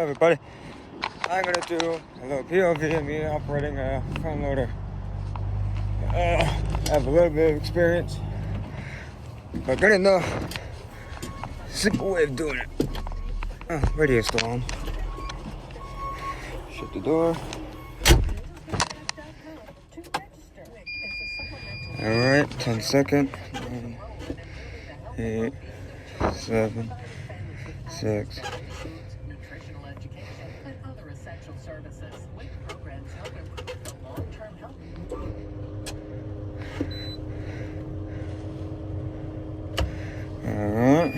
everybody. I'm gonna do a little POV of me operating a front loader. I have a little bit of experience, but good enough. Simple way of doing it. Radio still on. Shut the door. Alright, 10 seconds. 9, 8, 7, 6. Alright.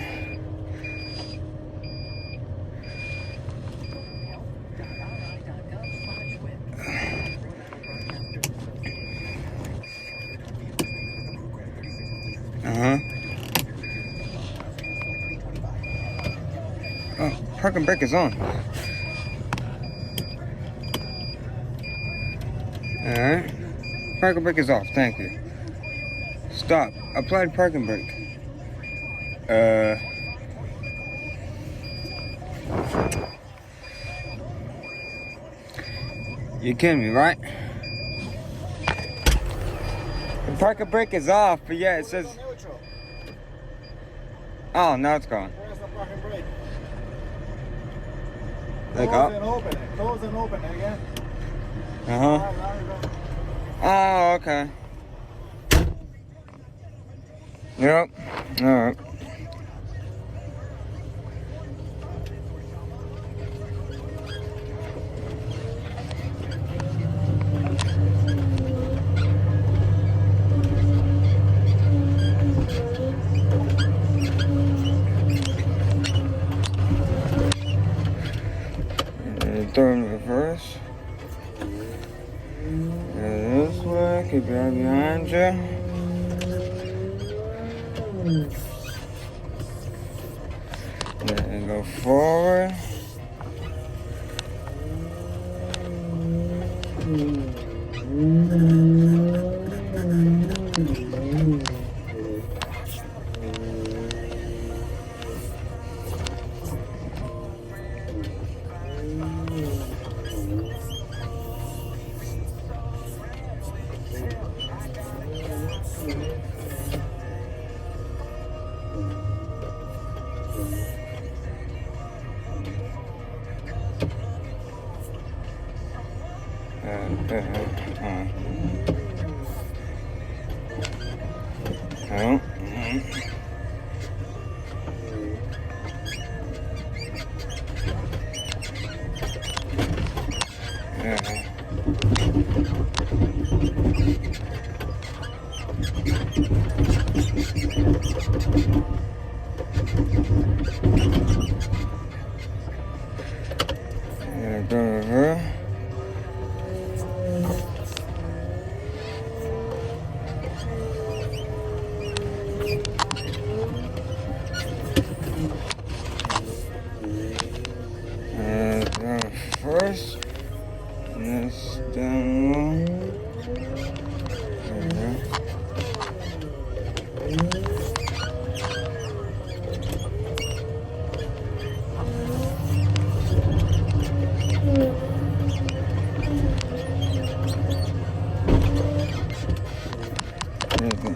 Oh, parking brake is on. Alright. Parking brake is off, thank you. Stop. Applied parking brake. You kidding me, right? The parking brake is off, but yeah, it says... Oh, now it's gone. Where's the parking brake? Like Close up? and open it. Close and open it again. Oh, okay. Yep. Alright. Throw in reverse. This way, keep your eye behind you. And go forward. Go over. First, this down low.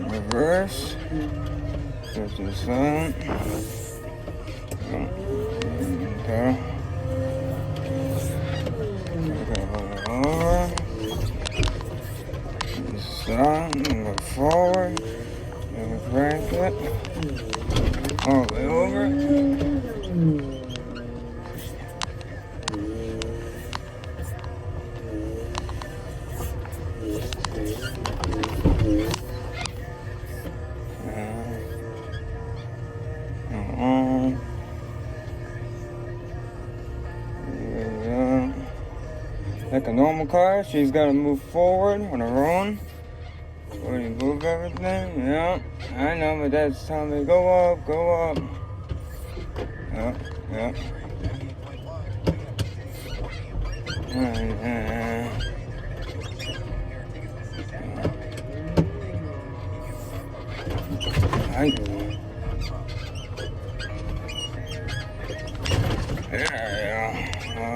Reverse. Go to the side. Go. Over. Stop. Go forward. Break it. All the way over. Like a normal car, she's got to move forward on her own. When you move everything, yeah. I know, but that's telling me go up, go up. Yeah, yeah. Yeah.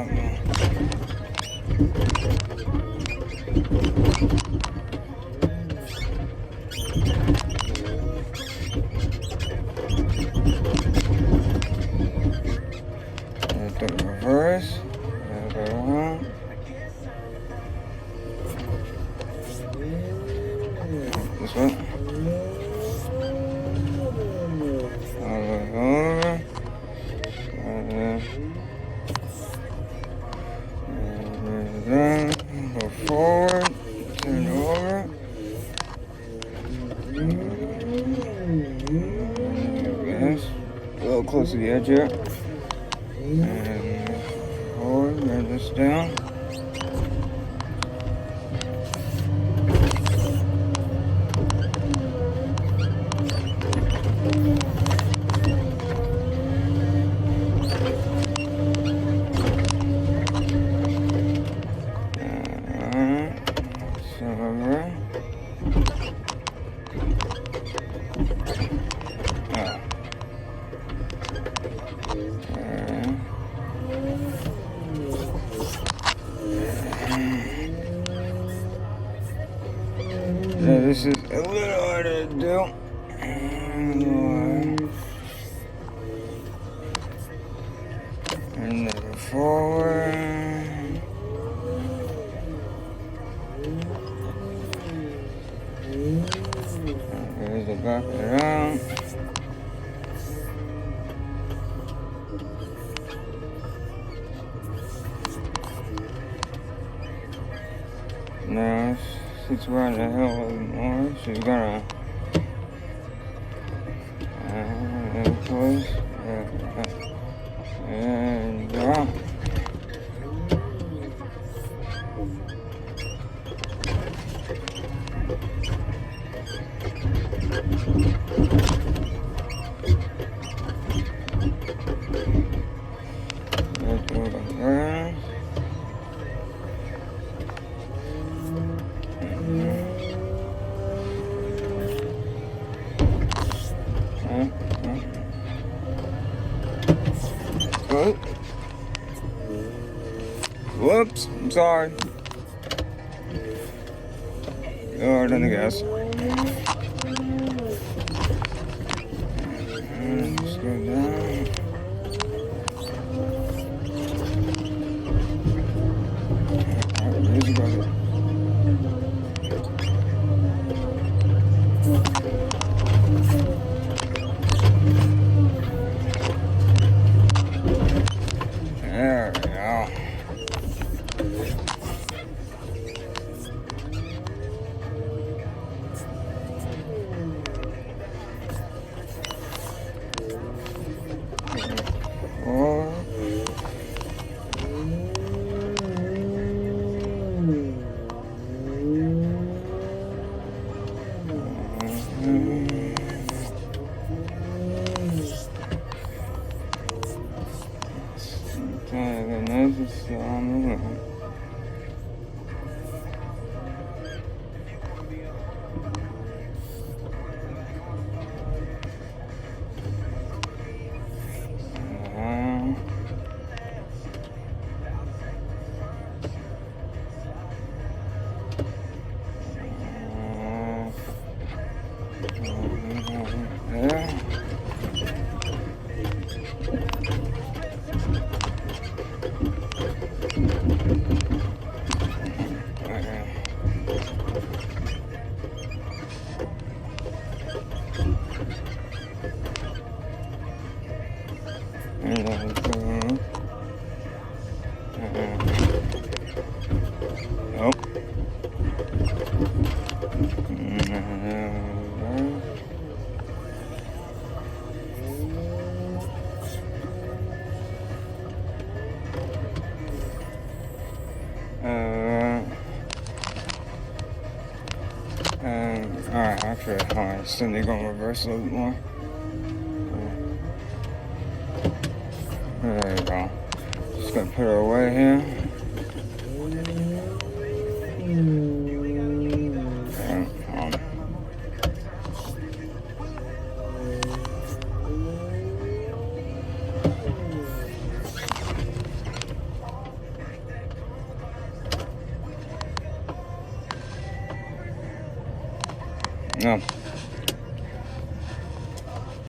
The reverse. Go around. This way. All the way over. Go forward. Turn over. Yes. A little close to the edge here. And forward, bring this down. Silver. Yeah, this is a little harder to do. And then forward. There's the back around. Now, since we're on the hill a little more, she's gonna close and draw. Whoops, I'm sorry. Oh, then the gas. Let's go down. Here's the brother. There we go. Alright, actually, still need to go in reverse a little bit more. There you go. Just gonna put her away here. No.